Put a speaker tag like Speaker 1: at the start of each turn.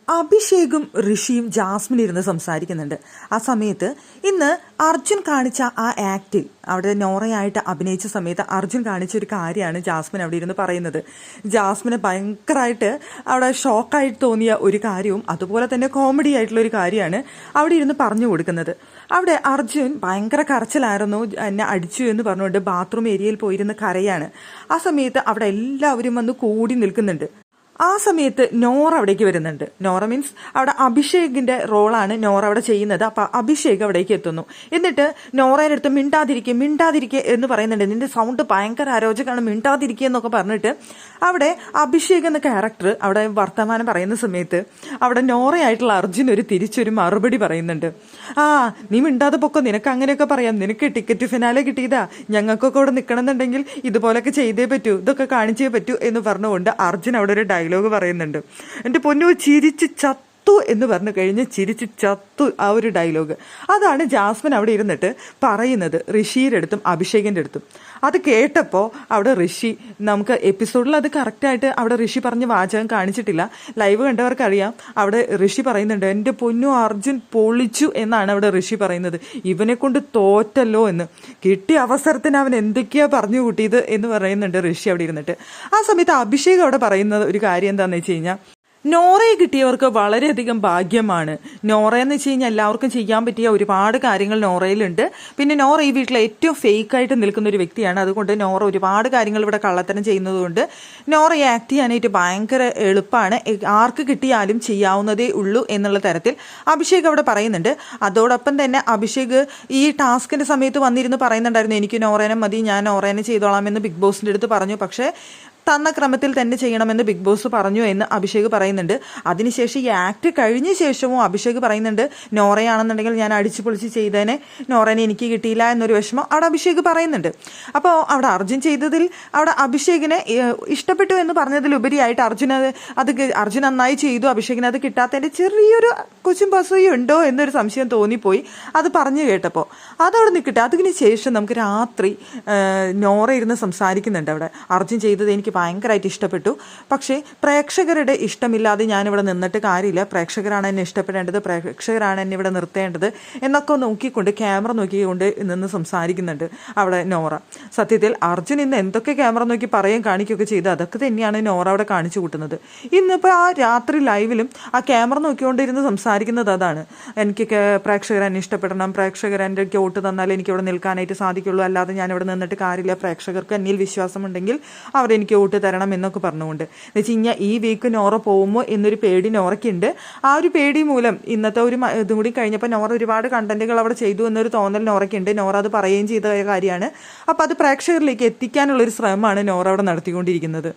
Speaker 1: അഭിഷേകും ഋഷിയും Jasmine ഇരുന്ന് സംസാരിക്കുന്നുണ്ട്. ആ സമയത്ത് ഇന്ന് അർജുൻ കാണിച്ച ആ ആക്ടിൽ അവിടെ നോറയായിട്ട് അഭിനയിച്ച സമയത്ത് അർജുൻ കാണിച്ച ഒരു കാര്യമാണ് ജാസ്മിൻ അവിടെ ഇരുന്ന് പറയുന്നത്. ജാസ്മിന് ഭയങ്കരമായിട്ട് അവിടെ ഷോക്കായിട്ട് തോന്നിയ ഒരു കാര്യവും അതുപോലെ തന്നെ കോമഡി ആയിട്ടുള്ള ഒരു കാര്യമാണ് അവിടെ ഇരുന്ന് പറഞ്ഞു കൊടുക്കുന്നത്. അവിടെ അർജുൻ ഭയങ്കര കരച്ചിലായിരുന്നു, എന്നെ അടിച്ചു എന്ന് പറഞ്ഞുകൊണ്ട് ബാത്റൂം ഏരിയയിൽ പോയിരുന്ന് കരയാണ്. ആ സമയത്ത് അവിടെ എല്ലാവരും വന്ന് കൂടി നിൽക്കുന്നുണ്ട്. ആ സമയത്ത് നോറ അവിടേക്ക് വരുന്നുണ്ട്. നോറ മീൻസ് അവിടെ അഭിഷേകിന്റെ റോളാണ് നോറ അവിടെ ചെയ്യുന്നത്. അപ്പൊ അഭിഷേക് അവിടേക്ക് എത്തുന്നു. എന്നിട്ട് നോറയുടെ അടുത്ത് മിണ്ടാതിരിക്കെ എന്ന് പറയുന്നുണ്ട്. നിന്റെ സൗണ്ട് ഭയങ്കര അരോചകമാണ്, മിണ്ടാതിരിക്കുക എന്നൊക്കെ പറഞ്ഞിട്ട് അവിടെ അഭിഷേക് എന്ന ക്യാരക്ടർ അവിടെ വർത്തമാനം പറയുന്ന സമയത്ത് അവിടെ നോറയായിട്ടുള്ള അർജുൻ തിരിച്ചൊരു മറുപടി പറയുന്നുണ്ട്. നീ മിണ്ടാതെ പൊക്കോ, നിനക്ക് അങ്ങനെയൊക്കെ പറയാം, നിനക്ക് ടിക്കറ്റ് ഫിനാലെ കിട്ടിയതാ, ഞങ്ങൾക്കൊക്കെ ഇവിടെ നിൽക്കണമെന്നുണ്ടെങ്കിൽ ഇതുപോലൊക്കെ ചെയ്തേ പറ്റൂ, ഇതൊക്കെ കാണിച്ചേ പറ്റൂ എന്ന് പറഞ്ഞുകൊണ്ട് അർജുൻ അവിടെ ഒരു ഡയലോഗ് പറയുന്നുണ്ട്. എൻ്റെ പൊന്നു ചിരിച്ച് ചത്തു എന്ന് പറഞ്ഞു കഴിഞ്ഞ് ചിരിച്ച് ചത്തു ആ ഒരു ഡയലോഗ് അതാണ് ജാസ്മിൻ അവിടെ ഇരുന്നിട്ട് പറയുന്നത് ഋഷിയുടെ അടുത്തും അഭിഷേകിൻ്റെ അടുത്തും. അത് കേട്ടപ്പോൾ അവിടെ ഋഷി, നമുക്ക് എപ്പിസോഡിൽ അത് കറക്റ്റായിട്ട് അവിടെ ഋഷി പറഞ്ഞ വാചകം കാണിച്ചിട്ടില്ല, ലൈവ് കണ്ടവർക്കറിയാം. അവിടെ ഋഷി പറയുന്നുണ്ട്, എൻ്റെ പൊന്നു അർജുൻ പൊളിച്ചു എന്നാണ് അവിടെ ഋഷി പറയുന്നത്. ഇവനെ കൊണ്ട് തോറ്റല്ലോ എന്ന്, കിട്ടിയ അവസരത്തിന് അവൻ എന്തൊക്കെയാ പറഞ്ഞു കൂട്ടിയത് എന്ന് പറയുന്നുണ്ട് ഋഷി അവിടെ ഇരുന്നിട്ട്. ആ സമയത്ത് അഭിഷേക് അവിടെ പറയുന്ന ഒരു കാര്യം എന്താണെന്ന് വെച്ച് കഴിഞ്ഞാൽ, നോറയെ കിട്ടിയവർക്ക് വളരെയധികം ഭാഗ്യമാണ്. നോറയെന്ന് വെച്ച് കഴിഞ്ഞാൽ എല്ലാവർക്കും ചെയ്യാൻ പറ്റിയ ഒരുപാട് കാര്യങ്ങൾ നോറയിലുണ്ട്. പിന്നെ നോറ ഈ വീട്ടിലെ ഏറ്റവും ഫേക്കായിട്ട് നിൽക്കുന്ന ഒരു വ്യക്തിയാണ്. അതുകൊണ്ട് നോറ ഒരുപാട് കാര്യങ്ങൾ ഇവിടെ കള്ളത്തരം ചെയ്യുന്നതുകൊണ്ട് നോറയെ ആക്ട് ചെയ്യാനായിട്ട് ഭയങ്കര എളുപ്പമാണ്, ആർക്ക് കിട്ടിയാലും ചെയ്യാവുന്നതേ ഉള്ളൂ എന്നുള്ള തരത്തിൽ അഭിഷേക് അവിടെ പറയുന്നുണ്ട്. അതോടൊപ്പം തന്നെ അഭിഷേക് ഈ ടാസ്കിന്റെ സമയത്ത് വന്നിരുന്ന് പറയുന്നുണ്ടായിരുന്നു, എനിക്ക് നോറേനെ മതി, ഞാൻ നോറേനെ ചെയ്തോളാം എന്ന് ബിഗ് ബോസിന്റെ അടുത്ത് പറഞ്ഞു. പക്ഷേ തന്ന ക്രമത്തിൽ തന്നെ ചെയ്യണമെന്ന് ബിഗ് ബോസ് പറഞ്ഞു എന്ന് അഭിഷേക് പറയുന്നുണ്ട്. അതിനുശേഷം ഈ ആക്ട് കഴിഞ്ഞ ശേഷവും അഭിഷേക് പറയുന്നുണ്ട്, നോറയാണെന്നുണ്ടെങ്കിൽ ഞാൻ അടിച്ചു പൊളിച്ച് ചെയ്തേനെ, നോറേനെ എനിക്ക് കിട്ടിയില്ല എന്നൊരു വിഷമം അവിടെ അഭിഷേക് പറയുന്നുണ്ട്. അപ്പോൾ അവിടെ അർജുൻ ചെയ്തതിൽ അവിടെ അഭിഷേകിനെ ഇഷ്ടപ്പെട്ടു എന്ന് പറഞ്ഞതിലുപരിയായിട്ട് അർജുൻ നന്നായി ചെയ്തു, അഭിഷേകിന് അത് കിട്ടാത്തതിൻ്റെ ചെറിയൊരു കൊച്ചും പസയുണ്ടോ എന്നൊരു സംശയം തോന്നിപ്പോയി അത് പറഞ്ഞു കേട്ടപ്പോൾ. അതവിടെ നിൽക്കട്ടെ. അതിന് ശേഷം നമുക്ക് രാത്രി നോറ ഇരുന്ന് സംസാരിക്കുന്നുണ്ട്. അവിടെ അർജുൻ ചെയ്തത് എനിക്ക് ഭയങ്കരമായിട്ട് ഇഷ്ടപ്പെട്ടു, പക്ഷേ പ്രേക്ഷകരുടെ ഇഷ്ടമില്ലാതെ ഞാനിവിടെ നിന്നിട്ട് കാര്യമില്ല, പ്രേക്ഷകരാണ് എന്നെ ഇഷ്ടപ്പെടേണ്ടത്, പ്രേക്ഷകരാണ് എന്നെ ഇവിടെ നിർത്തേണ്ടത് എന്നൊക്കെ നോക്കിക്കൊണ്ട് ക്യാമറ നോക്കിക്കൊണ്ട് നിന്ന് സംസാരിക്കുന്നുണ്ട് അവിടെ നോറ. സത്യത്തിൽ അർജുൻ ഇന്ന് എന്തൊക്കെ ക്യാമറ നോക്കി പറയുകയും കാണിക്കുകയൊക്കെ ചെയ്ത് അതൊക്കെ തന്നെയാണ് നോറ അവിടെ കാണിച്ചു കൂട്ടുന്നത്. ഇന്നിപ്പോൾ ആ രാത്രി ലൈവിലും ആ ക്യാമറ നോക്കിക്കൊണ്ടിരുന്ന് സംസാരിക്കുന്നത് അതാണ്, എനിക്ക് പ്രേക്ഷകർ എന്നെ ഇഷ്ടപ്പെടണം, പ്രേക്ഷകർ എൻ്റെ വോട്ട് തന്നാൽ എനിക്ക് ഇവിടെ നിൽക്കാനായിട്ട് സാധിക്കുള്ളൂ, അല്ലാതെ ഞാനിവിടെ നിന്നിട്ട് കാര്യമില്ല, പ്രേക്ഷകർക്ക് എന്നിൽ വിശ്വാസമുണ്ടെങ്കിൽ അവരെനിക്ക് വോട്ട് തരണം എന്നൊക്കെ പറഞ്ഞുകൊണ്ട്. എന്ന് വെച്ച് കഴിഞ്ഞാൽ ഈ വീക്ക് നോറ പോകുമോ എന്നൊരു പേടി നോറയ്ക്കുണ്ട്. ആ ഒരു പേടി മൂലം ഇന്നത്തെ ഒരു ഇതും കൂടി കഴിഞ്ഞപ്പോൾ നോറ ഒരുപാട് കണ്ടന്റുകൾ അവിടെ ചെയ്തു എന്നൊരു തോന്നൽ നോറയ്ക്കുണ്ട്. നോറ അത് പറയുകയും ചെയ്ത കാര്യമാണ്. അപ്പോൾ അത് പ്രേക്ഷകരിലേക്ക് എത്തിക്കാനുള്ളൊരു ശ്രമമാണ് നോറ അവിടെ നടത്തിക്കൊണ്ടിരിക്കുന്നത്.